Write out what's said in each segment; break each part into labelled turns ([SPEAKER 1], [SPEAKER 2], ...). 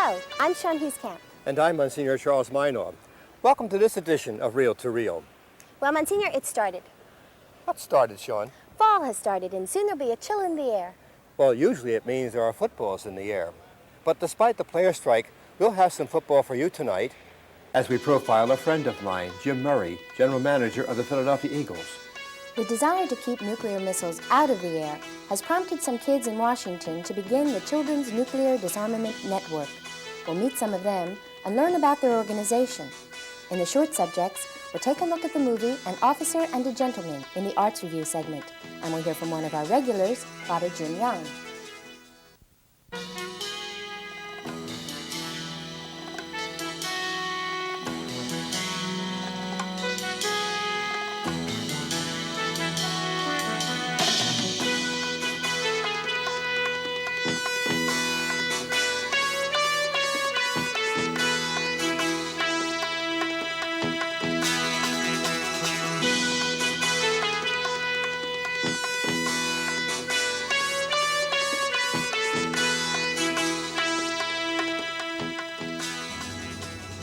[SPEAKER 1] Hello, I'm Sean Hughescamp.
[SPEAKER 2] And I'm Monsignor Charles Minor. Welcome to this edition of Reel to Reel.
[SPEAKER 1] Well, Monsignor, it started.
[SPEAKER 2] What started, Sean?
[SPEAKER 1] Fall has started, and soon there'll be a chill in the air.
[SPEAKER 2] Well, usually it means there are footballs in the air. But despite the player strike, we'll have some football for you tonight as we profile a friend of mine, Jim Murray, general manager of the Philadelphia Eagles.
[SPEAKER 1] The desire to keep nuclear missiles out of the air has prompted some kids in Washington to begin the Children's Nuclear Disarmament Network. We'll meet some of them and learn about their organization. In the short subjects, we'll take a look at the movie An Officer and a Gentleman in the Arts Review segment, and we'll hear from one of our regulars, Father Jim Young.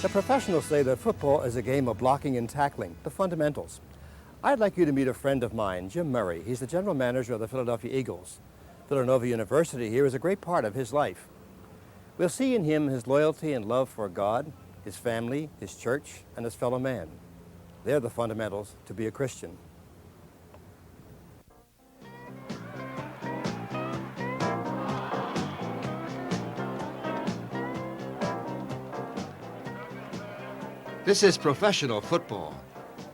[SPEAKER 2] The professionals say that football is a game of blocking and tackling, the fundamentals. I'd like you to meet a friend of mine, Jim Murray. He's the general manager of the Philadelphia Eagles. Villanova University here is a great part of his life. We'll see in him his loyalty and love for God, his family, his church, and his fellow man. They're the fundamentals to be a Christian. This is professional football.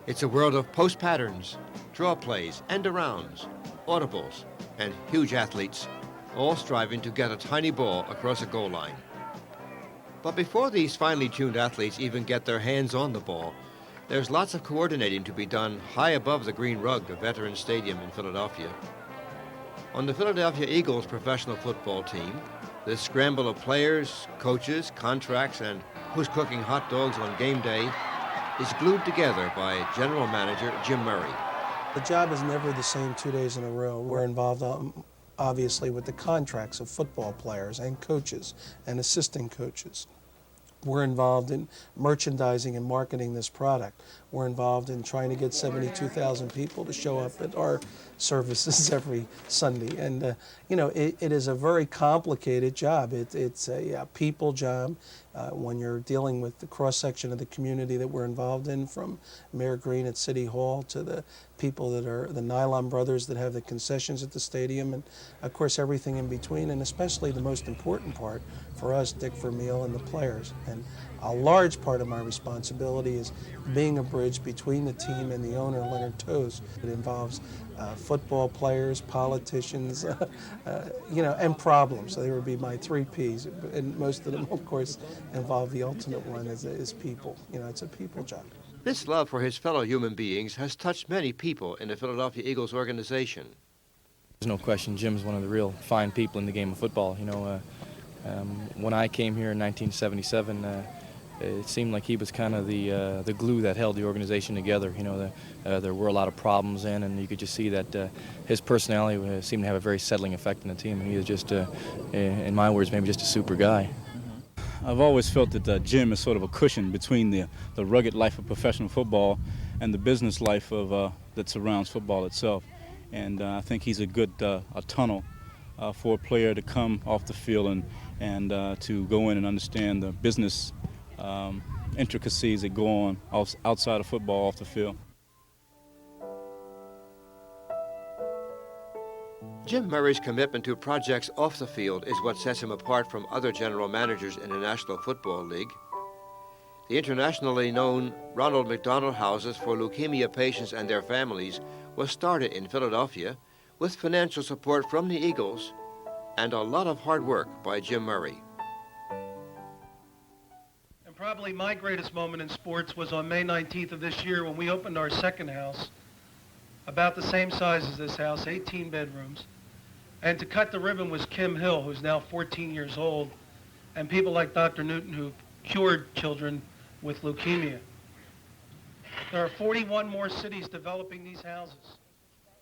[SPEAKER 2] It's a world of post patterns, draw plays, end-arounds, audibles, and huge athletes, all striving to get a tiny ball across a goal line. But before these finely tuned athletes even get their hands on the ball, there's lots of coordinating to be done high above the green rug of Veterans Stadium in Philadelphia. On the Philadelphia Eagles professional football team, this scramble of players, coaches, contracts, and who's cooking hot dogs on game day is glued together by General Manager Jim Murray.
[SPEAKER 3] The job is never the same 2 days in a row. We're involved obviously with the contracts of football players and coaches and assistant coaches. We're involved in merchandising and marketing this product. We're involved in trying to get 72,000 people to show up at our services every Sunday. And, you know, it is a very complicated job. It's a people job when you're dealing with the cross-section of the community that we're involved in, from Mayor Green at City Hall to the people that are the Nylon Brothers that have the concessions at the stadium, and, of course, everything in between, and especially the most important part for us, Dick Vermeil and the players. And a large part of my responsibility is being a bridge between the team and the owner, Leonard Toews. It involves football players, politicians, you know, and problems. So they would be my 3 Ps, and most of them, of course, involve the ultimate one is people. You know, it's a people job.
[SPEAKER 2] This love for his fellow human beings has touched many people in the Philadelphia Eagles organization.
[SPEAKER 4] There's no question Jim's one of the real fine people in the game of football. You know, when I came here in 1977, it seemed like he was kind of the glue that held the organization together. You know, there were a lot of problems in, and you could just see that his personality seemed to have a very settling effect on the team. And he was just, in my words, maybe just a super guy.
[SPEAKER 5] I've always felt that Jim is sort of a cushion between the rugged life of professional football and the business life of that surrounds football itself. And I think he's a good a tunnel for a player to come off the field and to go in and understand the business intricacies that go on outside of football off the field.
[SPEAKER 2] Jim Murray's commitment to projects off the field is what sets him apart from other general managers in the National Football League. The internationally known Ronald McDonald Houses for Leukemia Patients and Their Families was started in Philadelphia with financial support from the Eagles and a lot of hard work by Jim Murray.
[SPEAKER 6] And probably my greatest moment in sports was on May 19th of this year when we opened our second house, about the same size as this house, 18 bedrooms. And to cut the ribbon was Kim Hill, who's now 14 years old, and people like Dr. Newton, who cured children with leukemia. There are 41 more cities developing these houses.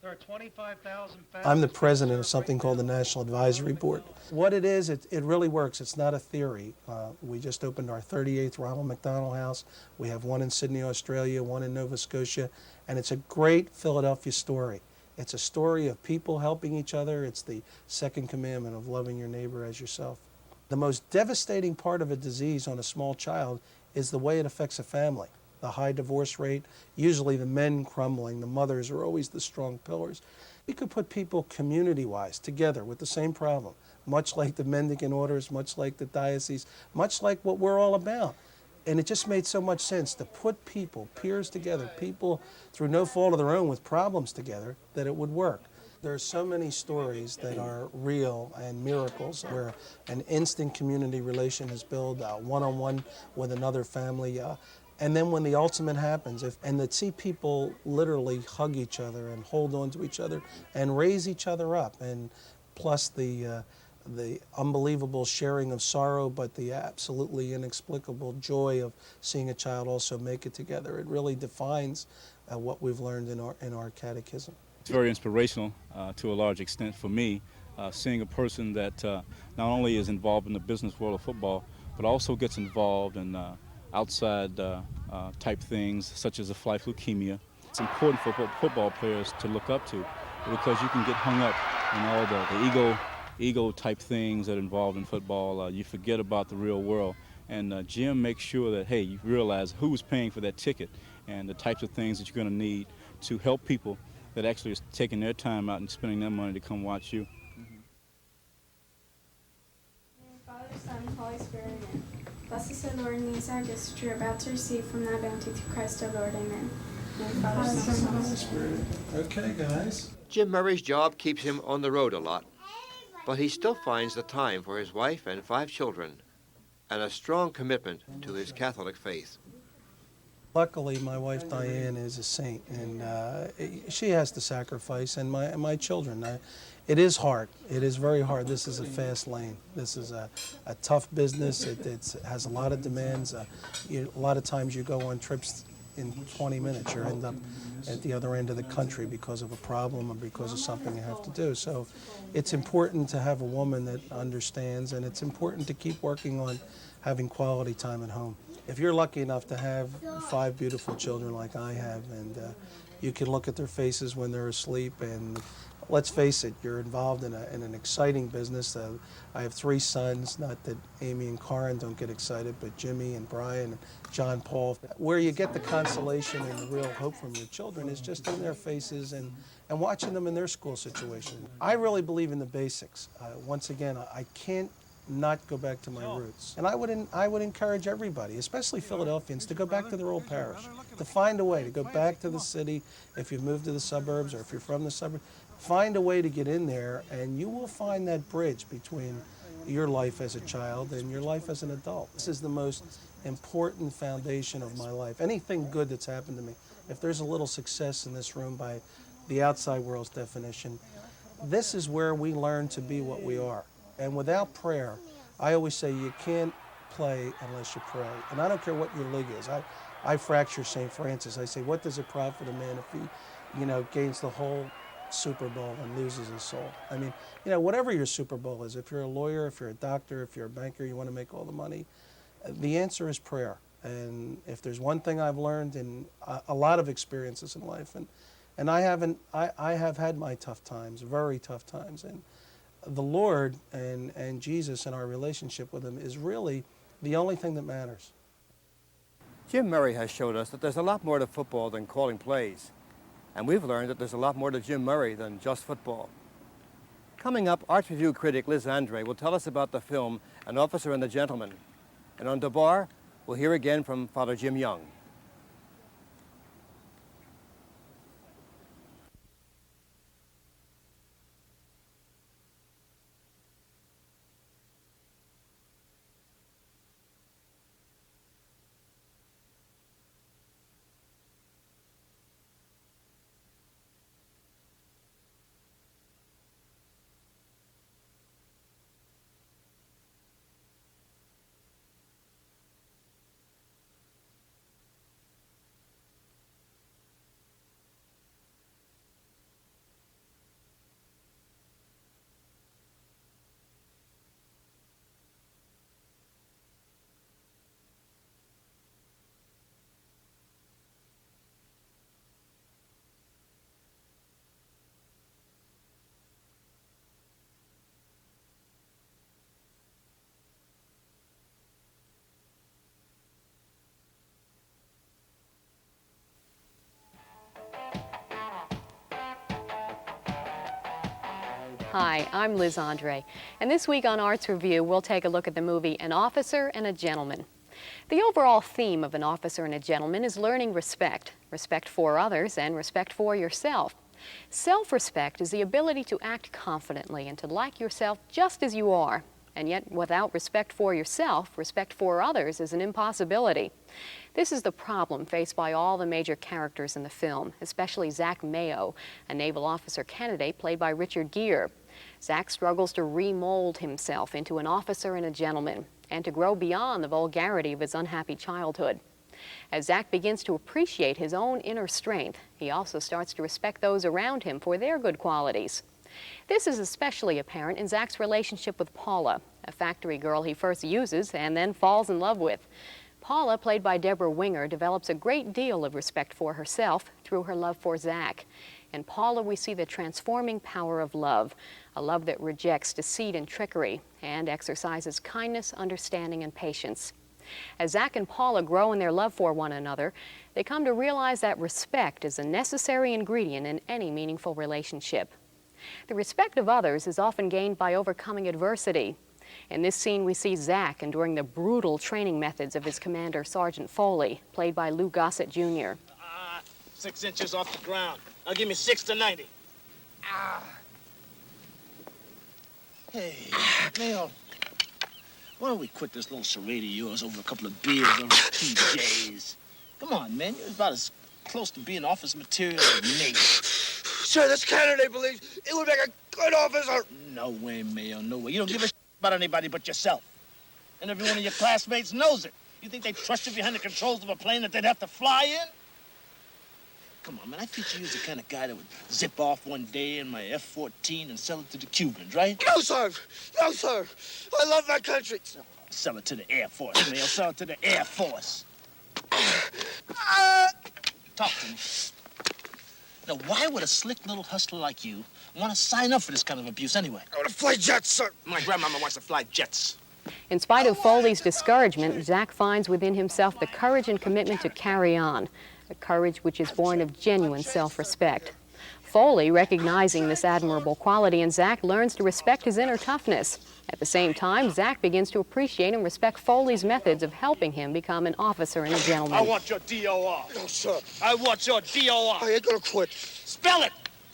[SPEAKER 6] There are 25,000 families.
[SPEAKER 3] I'm the president of something called the National Advisory Board. What it is, it really works. It's not a theory. We just opened our 38th Ronald McDonald House. We have one in Sydney, Australia, one in Nova Scotia, and it's a great Philadelphia story. It's a story of people helping each other. It's the second commandment of loving your neighbor as yourself. The most devastating part of a disease on a small child is the way it affects a family. The high divorce rate, usually the men crumbling, the mothers are always the strong pillars. We could put people community-wise together with the same problem, much like the mendicant orders, much like the diocese, much like what we're all about. And it just made so much sense to put people, peers together, people through no fault of their own with problems together, that it would work. There are so many stories that are real and miracles where an instant community relation is built, one-on-one with another family. And then when the ultimate happens, and to see people literally hug each other and hold on to each other and raise each other up, and plus the unbelievable sharing of sorrow, but the absolutely inexplicable joy of seeing a child also make it together. It really defines what we've learned in our catechism.
[SPEAKER 5] It's very inspirational to a large extent for me, seeing a person that not only is involved in the business world of football, but also gets involved in outside type things such as a flight leukemia. It's important for football players to look up to, because you can get hung up in all the ego type things that are involved in football. You forget about the real world. And Jim makes sure that, hey, you realize who's paying for that ticket and the types of things that you're going to need to help people that actually is taking their time out and spending their money to come watch you.
[SPEAKER 7] Father, Son, Holy Spirit, amen. Bless us, O Lord, and these our gifts which we are about to receive from thy bounty through Christ our Lord, amen. Father, Son, Holy Spirit.
[SPEAKER 3] Okay, guys.
[SPEAKER 2] Jim Murray's job keeps him on the road a lot, but he still finds the time for his wife and 5 children and a strong commitment to his Catholic faith.
[SPEAKER 3] Luckily, my wife Diane is a saint, and she has to sacrifice, and my children. It is hard. It is very hard. This is a fast lane. This is a tough business. It has a lot of demands. A lot of times you go on trips in 20 minutes. You end up at the other end of the country because of a problem or because of something you have to do. So it's important to have a woman that understands, and it's important to keep working on having quality time at home. If you're lucky enough to have 5 beautiful children like I have, and you can look at their faces when they're asleep, and let's face it, you're involved in an exciting business. I have 3 sons, not that Amy and Karen don't get excited, but Jimmy and Brian and John Paul. Where you get the consolation and the real hope from your children is just in their faces and watching them in their school situation. I really believe in the basics. Once again, I can't not go back to my roots. And I would encourage everybody, especially Philadelphians, to go back to their old parish, to find a way to go back to the city. If you've moved to the suburbs or if you're from the suburbs, find a way to get in there, and you will find that bridge between your life as a child and your life as an adult. This is the most important foundation of my life. Anything good that's happened to me, if there's a little success in this room by the outside world's definition, this is where we learn to be what we are. And without prayer, I always say you can't play unless you pray. And I don't care what your league is. I fracture St. Francis. I say, what does it profit a man if he, gains the whole Super Bowl and loses his soul? I mean, whatever your Super Bowl is, if you're a lawyer, if you're a doctor, if you're a banker, you want to make all the money, the answer is prayer. And if there's one thing I've learned in a lot of experiences in life, and I have had my tough times, very tough times, and the Lord and Jesus and our relationship with him is really the only thing that matters.
[SPEAKER 2] Jim Murray has showed us that there's a lot more to football than calling plays. And we've learned that there's a lot more to Jim Murray than just football. Coming up, Arts Review critic Liz Andre will tell us about the film An Officer and a Gentleman. And on DABAR, we'll hear again from Father Jim Young.
[SPEAKER 8] Hi, I'm Liz Andre, and this week on Arts Review, we'll take a look at the movie An Officer and a Gentleman. The overall theme of An Officer and a Gentleman is learning respect, respect for others and respect for yourself. Self-respect is the ability to act confidently and to like yourself just as you are. And yet, without respect for yourself, respect for others is an impossibility. This is the problem faced by all the major characters in the film, especially Zach Mayo, a naval officer candidate played by Richard Gere. Zach struggles to remold himself into an officer and a gentleman, and to grow beyond the vulgarity of his unhappy childhood. As Zach begins to appreciate his own inner strength, he also starts to respect those around him for their good qualities. This is especially apparent in Zach's relationship with Paula, a factory girl he first uses and then falls in love with. Paula, played by Deborah Winger, develops a great deal of respect for herself through her love for Zach. In Paula, we see the transforming power of love, a love that rejects deceit and trickery and exercises kindness, understanding, and patience. As Zach and Paula grow in their love for one another, they come to realize that respect is a necessary ingredient in any meaningful relationship. The respect of others is often gained by overcoming adversity. In this scene, we see Zach enduring the brutal training methods of his commander, Sergeant Foley, played by Lou Gossett Jr.
[SPEAKER 9] 6 inches off the ground. Now give me 6 to 90. Hey, Mayo, why don't we quit this little charade of yours over a couple of beers over 2 days? Come on, man, you're about as close to being office material as me.
[SPEAKER 10] Sir, this candidate believes it would make a good officer.
[SPEAKER 9] No way, Mayo, no way. You don't give a shit about anybody but yourself. And every one of your classmates knows it. You think they trust you behind the controls of a plane that they'd have to fly in? Come on, man, I picture you as the kind of guy that would zip off one day in my F-14 and sell it to the Cubans, right?
[SPEAKER 10] No, sir. No, sir. I love my country.
[SPEAKER 9] Sell it to the Air Force, Mayo. Sell it to the Air Force. Talk to me. Now, why would a slick little hustler like you want to sign up for this kind of abuse anyway?
[SPEAKER 10] I want to fly jets, sir.
[SPEAKER 9] My grandmama wants to fly jets.
[SPEAKER 8] In spite of Foley's discouragement, Zach finds within himself the courage and commitment to carry on, a courage which is born of genuine self-respect. Foley, recognizing this admirable quality in Zach, learns to respect his inner toughness. At the same time, Zach begins to appreciate and respect Foley's methods of helping him become an officer and a gentleman.
[SPEAKER 9] I want your DOR.
[SPEAKER 10] No, sir.
[SPEAKER 9] I want your DOR.
[SPEAKER 10] I ain't gonna quit.
[SPEAKER 9] Spell it.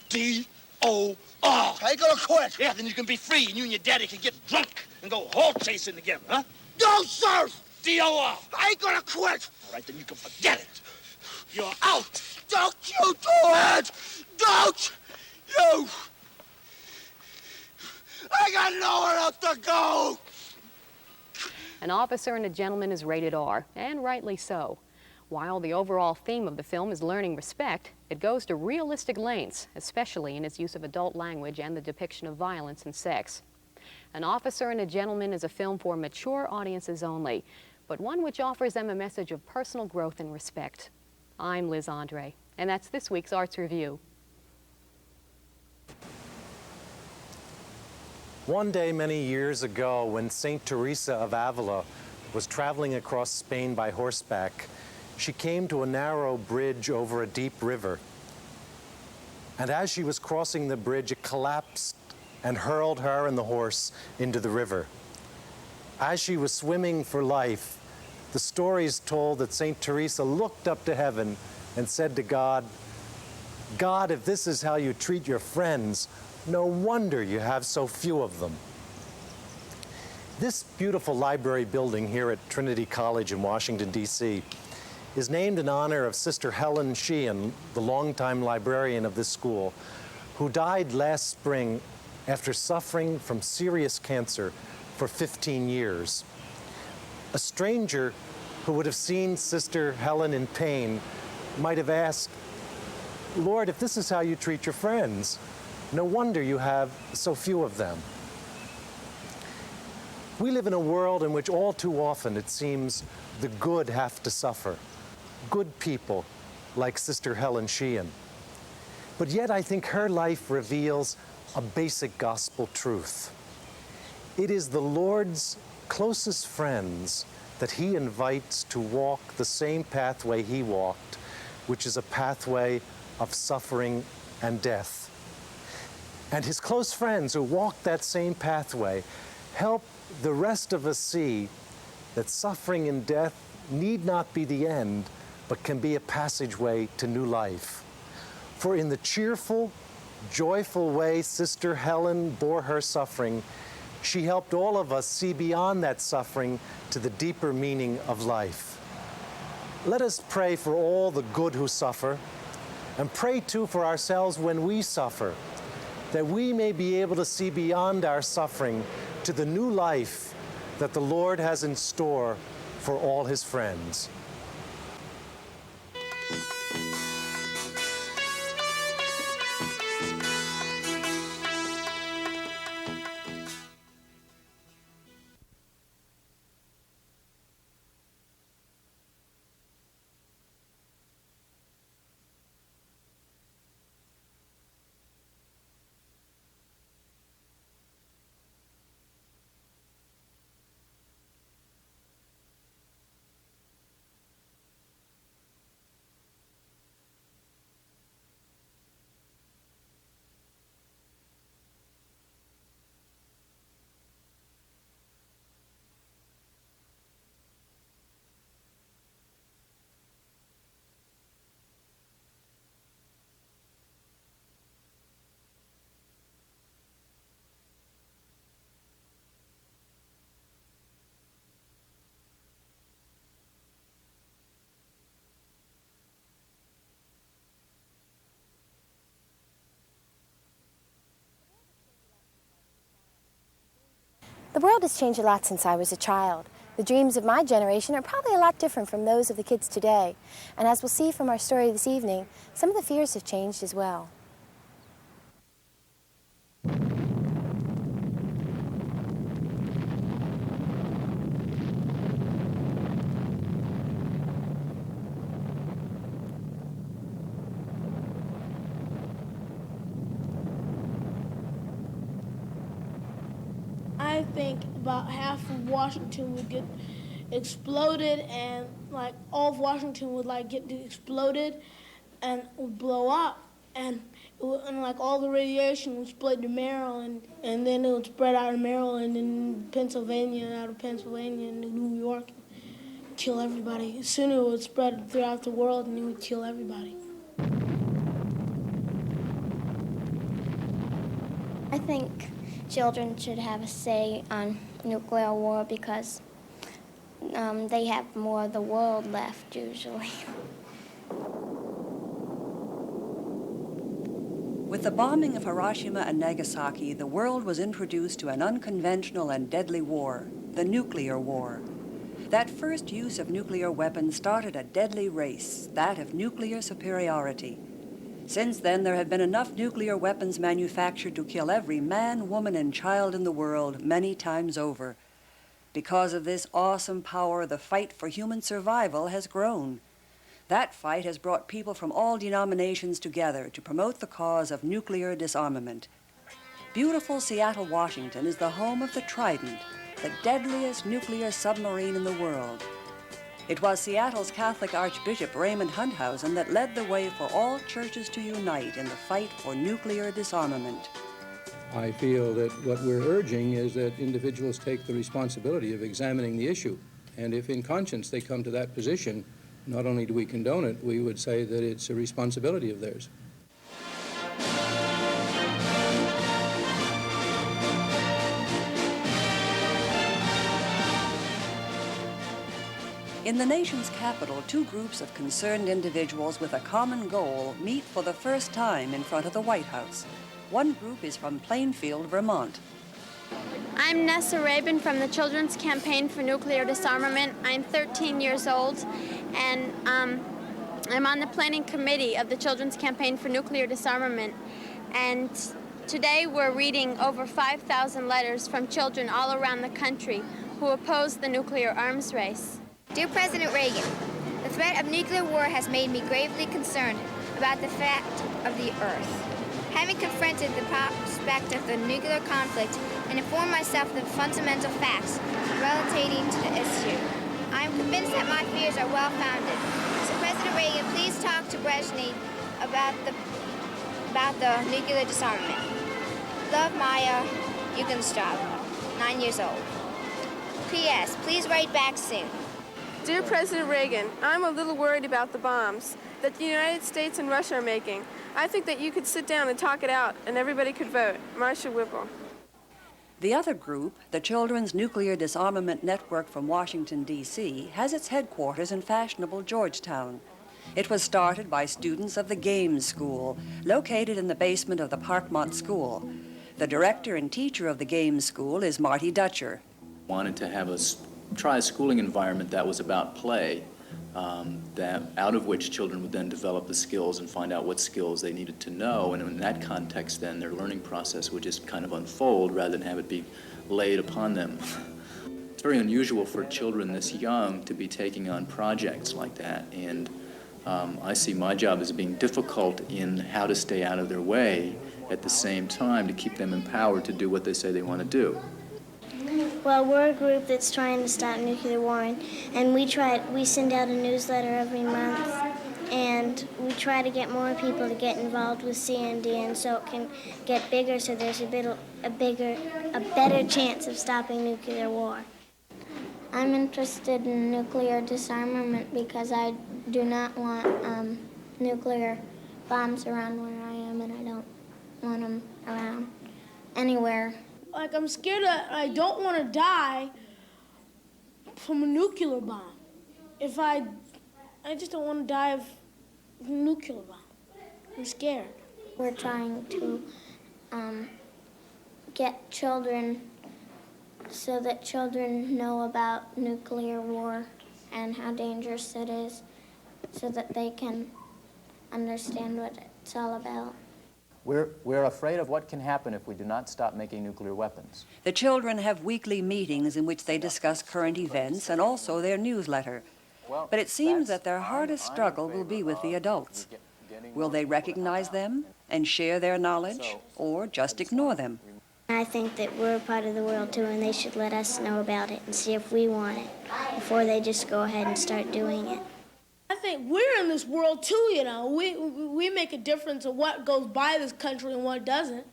[SPEAKER 9] D-O-R.
[SPEAKER 10] I ain't gonna quit.
[SPEAKER 9] Yeah, then you can be free, and you and your daddy can get drunk and go hall chasing together, huh?
[SPEAKER 10] No, sir.
[SPEAKER 9] DOR.
[SPEAKER 10] I ain't gonna quit.
[SPEAKER 9] All right, then you can forget it. You're out.
[SPEAKER 10] Don't you do it. Don't you. I got nowhere else to go.
[SPEAKER 8] An Officer and a Gentleman is rated R, and rightly so. While the overall theme of the film is learning respect, it goes to realistic lengths, especially in its use of adult language and the depiction of violence and sex. An Officer and a Gentleman is a film for mature audiences only, but one which offers them a message of personal growth and respect. I'm Liz Andre, and that's this week's Arts Review.
[SPEAKER 11] One day many years ago, when St. Teresa of Avila was traveling across Spain by horseback, she came to a narrow bridge over a deep river. And as she was crossing the bridge, it collapsed and hurled her and the horse into the river. As she was swimming for life, the story is told that St. Teresa looked up to heaven and said to God, "God, if this is how you treat your friends, no wonder you have so few of them." This beautiful library building here at Trinity College in Washington, D.C. is named in honor of Sister Helen Sheehan, the longtime librarian of this school, who died last spring after suffering from serious cancer for 15 years. A stranger who would have seen Sister Helen in pain might have asked, "Lord, if this is how you treat your friends, no wonder you have so few of them." We live in a world in which all too often it seems the good have to suffer. Good people like Sister Helen Sheehan. But yet I think her life reveals a basic gospel truth. It is the Lord's closest friends that he invites to walk the same pathway he walked, which is a pathway of suffering and death. and his close friends who walked that same pathway help the rest of us see that suffering and death need not be the end, but can be a passageway to new life. For in the cheerful, joyful way Sister Helen bore her suffering, she helped all of us see beyond that suffering to the deeper meaning of life. Let us pray for all the good who suffer, and pray too for ourselves when we suffer, that we may be able to see beyond our suffering to the new life that the Lord has in store for all his friends.
[SPEAKER 1] The world has changed a lot since I was a child. The dreams of my generation are probably a lot different from those of the kids today. And as we'll see from our story this evening, some of the fears have changed as well.
[SPEAKER 12] I think about half of Washington would get exploded, and like all of Washington would like get exploded and would blow up, and like all the radiation would spread to Maryland, and then it would spread out of Maryland and Pennsylvania, and out of Pennsylvania into New York, and kill everybody. Soon it would spread throughout the world, and it would kill everybody.
[SPEAKER 13] I think children should have a say on nuclear war because they have more of the world left usually.
[SPEAKER 14] With the bombing of Hiroshima and Nagasaki, the world was introduced to an unconventional and deadly war, the nuclear war. That first use of nuclear weapons started a deadly race, that of nuclear superiority. Since then, there have been enough nuclear weapons manufactured to kill every man, woman, and child in the world many times over. Because of this awesome power, the fight for human survival has grown. That fight has brought people from all denominations together to promote the cause of nuclear disarmament. Beautiful Seattle, Washington is the home of the Trident, the deadliest nuclear submarine in the world. It was Seattle's Catholic Archbishop Raymond Hunthausen that led the way for all churches to unite in the fight for nuclear disarmament.
[SPEAKER 15] I feel that what we're urging is that individuals take the responsibility of examining the issue. And if in conscience they come to that position, not only do we condone it, we would say that it's a responsibility of theirs.
[SPEAKER 14] In the nation's capital, two groups of concerned individuals with a common goal meet for the first time in front of the White House. One group is from Plainfield, Vermont.
[SPEAKER 7] I'm Nessa Rabin from the Children's Campaign for Nuclear Disarmament. I'm 13 years old, and I'm on the planning committee of the Children's Campaign for Nuclear Disarmament. And today we're reading over 5,000 letters from children all around the country who oppose the nuclear arms race.
[SPEAKER 16] Dear President Reagan, the threat of nuclear war has made me gravely concerned about the fact of the Earth. Having confronted the prospect of the nuclear conflict and informed myself of the fundamental facts relating to the issue, I am convinced that my fears are well-founded. So President Reagan, please talk to Brezhnev about the nuclear disarmament. Love, Maya. You can stop. 9 years old. P.S. Please write back soon.
[SPEAKER 17] Dear President Reagan, I'm a little worried about the bombs that the United States and Russia are making. I think that you could sit down and talk it out, and everybody could vote. Marcia Whipple.
[SPEAKER 14] The other group, the Children's Nuclear Disarmament Network from Washington, D.C., has its headquarters in fashionable Georgetown. It was started by students of the Games School, located in the basement of the Parkmont School. The director and teacher of the Games School is Marty Dutcher.
[SPEAKER 18] Wanted to have try a schooling environment that was about play, that out of which children would then develop the skills and find out what skills they needed to know, and in that context then their learning process would just kind of unfold rather than have it be laid upon them. It's very unusual for children this young to be taking on projects like that, and I see my job as being difficult in how to stay out of their way at the same time to keep them empowered to do what they say they want to do.
[SPEAKER 13] Well, we're a group that's trying to stop nuclear war, and we send out a newsletter every month, and we try to get more people to get involved with CND, so it can get bigger, so there's a better chance of stopping nuclear war. I'm interested in nuclear disarmament because I do not want nuclear bombs around where I am, and I don't want them around anywhere.
[SPEAKER 12] Like, I'm scared that I don't want to die from a nuclear bomb. I just don't want to die of a nuclear bomb. I'm scared.
[SPEAKER 13] We're trying to get children so that children know about nuclear war and how dangerous it is, so that they can understand what it's all about.
[SPEAKER 19] We're afraid of what can happen if we do not stop making nuclear weapons.
[SPEAKER 14] The children have weekly meetings in which they discuss current events and also their newsletter. But it seems that their hardest struggle will be with the adults. Will they recognize them and share their knowledge, or just ignore them?
[SPEAKER 13] I think that we're a part of the world too, and they should let us know about it and see if we want it before they just go ahead and start doing it.
[SPEAKER 12] I think we're in this world too, you know. We make a difference of what goes by this country and what doesn't.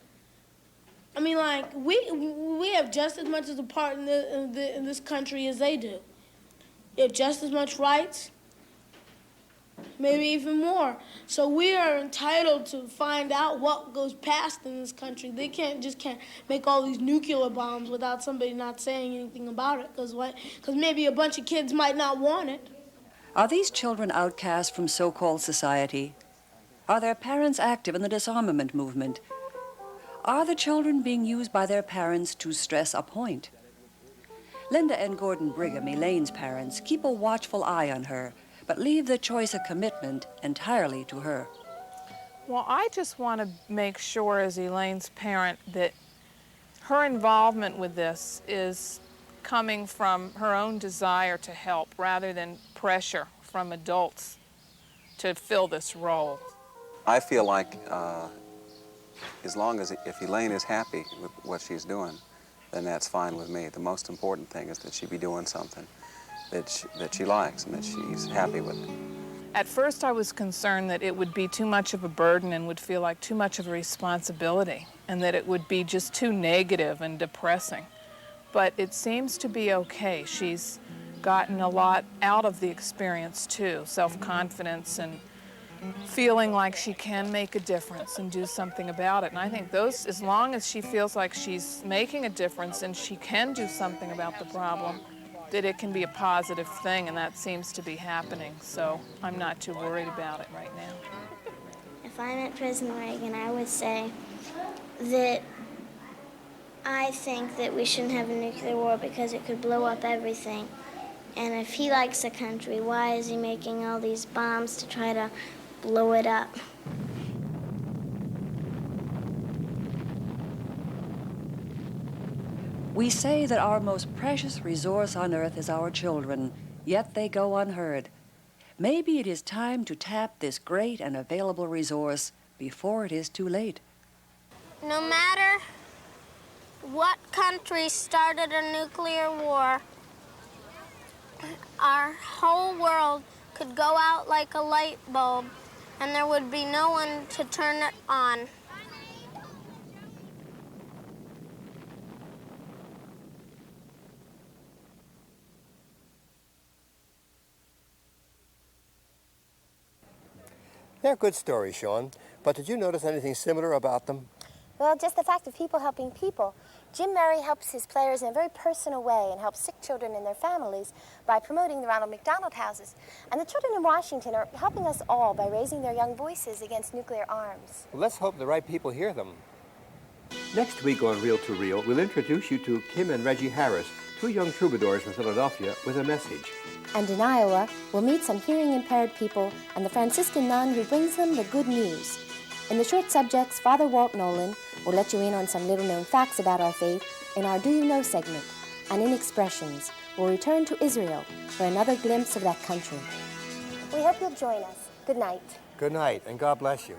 [SPEAKER 12] I mean, like, we have just as much as a part in this country as they do. We have just as much rights, maybe even more. So we are entitled to find out what goes past in this country. They can't make all these nuclear bombs without somebody not saying anything about it, because maybe a bunch of kids might not want it.
[SPEAKER 14] Are these children outcast from so-called society? Are their parents active in the disarmament movement? Are the children being used by their parents to stress a point? Linda and Gordon Brigham, Elaine's parents, keep a watchful eye on her, but leave the choice of commitment entirely to her.
[SPEAKER 20] Well, I just want to make sure as Elaine's parent that her involvement with this is coming from her own desire to help rather than pressure from adults to fill this role.
[SPEAKER 21] I feel like as long as if Elaine is happy with what she's doing, then that's fine with me. The most important thing is that she be doing something that she likes and that she's happy with it.
[SPEAKER 20] At first I was concerned that it would be too much of a burden and would feel like too much of a responsibility, and that it would be just too negative and depressing. But it seems to be okay. She's gotten a lot out of the experience too, self-confidence and feeling like she can make a difference and do something about it. And I think as long as she feels like she's making a difference and she can do something about the problem, that it can be a positive thing, and that seems to be happening. So I'm not too worried about it right now.
[SPEAKER 13] If I met President Reagan, I would say that I think that we shouldn't have a nuclear war because it could blow up everything. And if he likes a country, why is he making all these bombs to try to blow it up?
[SPEAKER 14] We say that our most precious resource on earth is our children, yet they go unheard. Maybe it is time to tap this great and available resource before it is too late.
[SPEAKER 22] No matter what country started a nuclear war, our whole world could go out like a light bulb, and there would be no one to turn it on.
[SPEAKER 2] They're good stories, Sean. But did you notice anything similar about them?
[SPEAKER 1] Well, just the fact of people helping people. Jim Murray helps his players in a very personal way and helps sick children and their families by promoting the Ronald McDonald Houses. And the children in Washington are helping us all by raising their young voices against nuclear arms.
[SPEAKER 2] Well, let's hope the right people hear them. Next week on Reel to Reel, we'll introduce you to Kim and Reggie Harris, two young troubadours from Philadelphia with a message.
[SPEAKER 1] And in Iowa, we'll meet some hearing-impaired people and the Franciscan nun who brings them the good news. In the short subjects, Father Walt Nolan will let you in on some little-known facts about our faith in our Do You Know segment. And in Expressions, we'll return to Israel for another glimpse of that country. We hope you'll join us. Good night.
[SPEAKER 2] Good night, and God bless you.